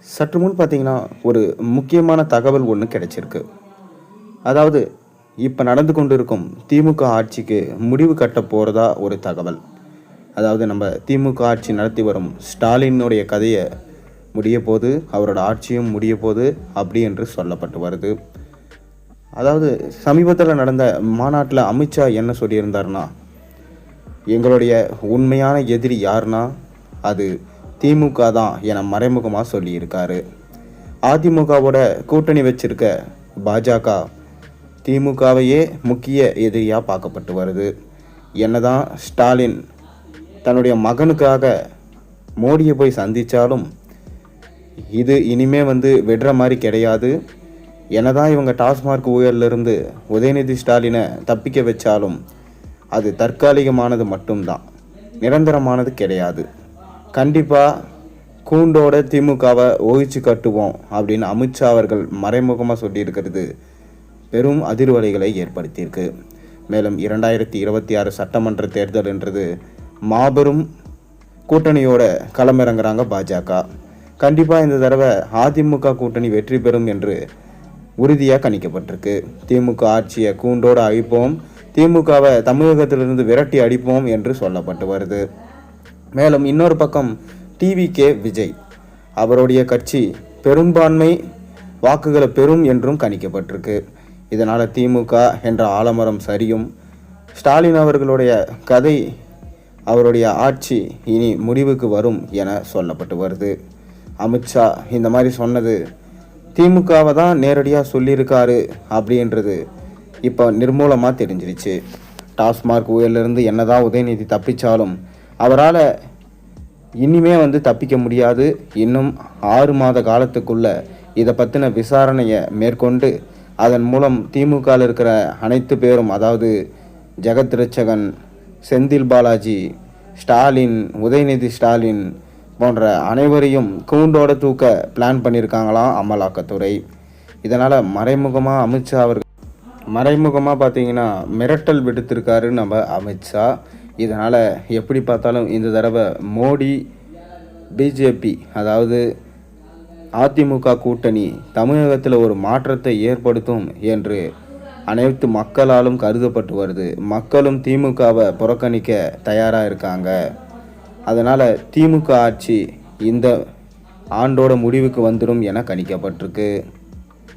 சற்று முன் பார்த்தீங்கன்னா, ஒரு முக்கியமான தகவல் ஒண்ணு கிடைச்சிருக்கு. அதாவது இப்ப நடந்து கொண்டிருக்கும் திமுக ஆட்சிக்கு முடிவு கட்டப் போறதா ஒரு தகவல். அதாவது நம்ம திமுக ஆட்சி நடத்தி வரும் ஸ்டாலினுடைய கதைய முடியப்போது, அவரோட ஆட்சியும் முடியப்போது அப்படி என்று சொல்லப்பட்டு வருது. அதாவது சமீபத்தில நடந்த மாநாட்டில அமித்ஷா என்ன சொல்லியிருந்தாருன்னா, எங்களுடைய உண்மையான எதிரி யாருன்னா, அது திமுக தான் என மறைமுகமா சொல்லியிருக்காரு. அதிமுகவோட கூட்டணி வச்சிருக்க பாஜக, திமுகவையே முக்கிய எதிரியா பார்க்கப்பட்டு வருது. என்னதான் ஸ்டாலின் தன்னுடைய மகனுக்காக மோடியை போய் சந்திச்சாலும், இது இனிமே விடுற மாதிரி கிடையாது. என்னதான் இவங்க டாஸ்மார்க் ஊழலிருந்து உதயநிதி ஸ்டாலினை தப்பிக்க வச்சாலும், அது தற்காலிகமானது மட்டும்தான், நிரந்தரமானது கிடையாது. கண்டிப்பாக கூண்டோட திமுகவை ஒழிச்சு கட்டுவோம் அப்படின்னு அமித்ஷா அவர்கள் மறைமுகமாக சொல்லியிருக்கிறது பெரும் அதிர்வலைகளை ஏற்படுத்தியிருக்கு. மேலும் 2026 சட்டமன்ற தேர்தல் என்றது மாபெரும் கூட்டணியோட களமிறங்குறாங்க பாஜக. கண்டிப்பாக இந்த தடவை அதிமுக கூட்டணி வெற்றி பெறும் என்று உறுதியாக கணிக்கப்பட்டிருக்கு. திமுக ஆட்சியை கூண்டோடு அழிப்போம், திமுகவை தமிழகத்திலிருந்து விரட்டி அடிப்போம் என்று சொல்லப்பட்டு வருது. மேலும் இன்னொரு பக்கம் டிவிகே விஜய் அவருடைய கட்சி பெரும்பான்மை வாக்குகளை பெறும் என்றும் கணிக்கப்பட்டிருக்கு. இதனால் திமுக என்ற ஆலமரம் சரியும், ஸ்டாலின் அவர்களுடைய கதை, அவருடைய ஆட்சி இனி முடிவுக்கு வரும் என சொல்லப்பட்டு வருது. அமித்ஷா இந்த மாதிரி சொன்னது திமுகவை தான் நேரடியாக சொல்லியிருக்காரு அப்படின்றது இப்போ நிர்மூலமாக தெரிஞ்சிருச்சு. டாஸ்மார்க் ஊழலிருந்து என்னதான் உதயநிதி தப்பிச்சாலும் அவரால் இனிமே தப்பிக்க முடியாது. இன்னும் 6 மாத காலத்துக்குள்ள இதை பற்றின விசாரணையை மேற்கொண்டு அதன் மூலம் திமுகவில் இருக்கிற அனைத்து பேரும், அதாவது ஜெகத் ரட்சகன், செந்தில் பாலாஜி, ஸ்டாலின், உதயநிதி ஸ்டாலின் போன்ற அனைவரையும் கூண்டோட தூக்க பிளான் பண்ணியிருக்காங்களாம் அமலாக்கத்துறை. இதனால் மறைமுகமாக அமித்ஷா அவர்கள் பார்த்தீங்கன்னா மிரட்டல் விடுத்திருக்காரு நம்ம அமித்ஷா. இதனால் எப்படி பார்த்தாலும் இந்த தடவை மோடி, பிஜேபி, அதாவது அதிமுக கூட்டணி தமிழகத்தில் ஒரு மாற்றத்தை ஏற்படுத்தும் என்று அனைத்து மக்களாலும் கருதப்பட்டு வருது. மக்களும் திமுகவை புறக்கணிக்க தயாராக இருக்காங்க. அதனால் திமுக ஆட்சி இந்த ஆண்டோட முடிவுக்கு வந்துடும் என கணிக்கப்பட்டிருக்கு.